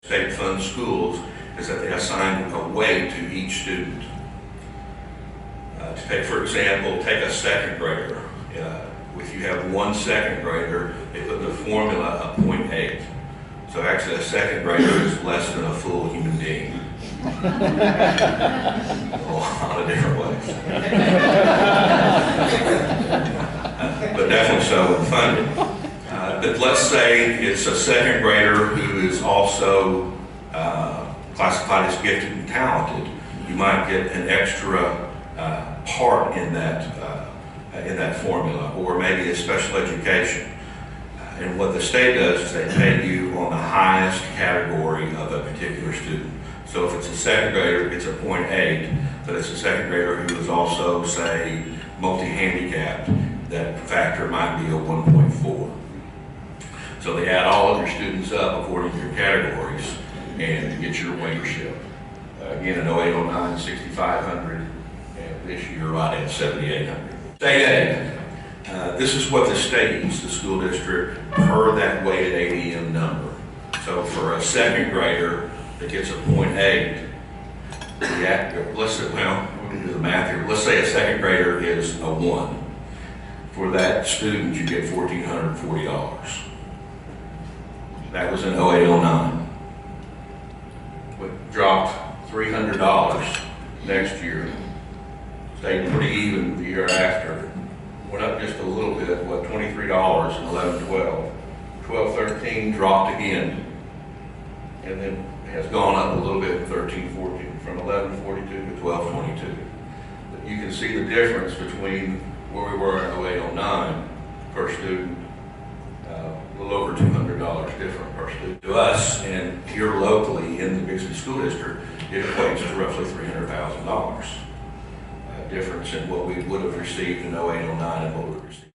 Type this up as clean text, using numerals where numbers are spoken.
State-fund schools is that they assign a weight to each student. To take, for example, take a second grader. If you have one second grader, they put in the formula a 0.8. So actually a second grader is less than a full human being. A lot of different ways. But definitely so in funding. But let's say it's a second grader who is also classified as gifted and talented. You might get an extra part in that formula, or maybe a special education. And what the state does is they pay you on the highest category of a particular student. So if it's a second grader, it's a 0.8, but it's a second grader who is also, say, multi-handicapped, that factor might be a 1.4. So they add all of your students up according to your categories and to get your waitership. Again, in 0809, 6,500, and this year right at 7,800. State aid. This is what the state uses, the school district, per that weighted ADM number. So for a second grader that gets a 0.8, let's say, well, we'll do the math here. Let's say a second grader is a 1. For that student, you get $1,440. That was in 0809. It dropped $300 next year. Stayed pretty even the year after. Went up just a little bit, what, $23 in 11-12. 12-13 dropped again. And then has gone up a little bit in 13-14, from 11-42 to 12-22. But you can see the difference between where we were in 0809 per student, a little over $200 different per student. To us, and here locally in the Bixby School District, it equates to roughly $300,000. Difference in what we would have received in 0809 and what we received.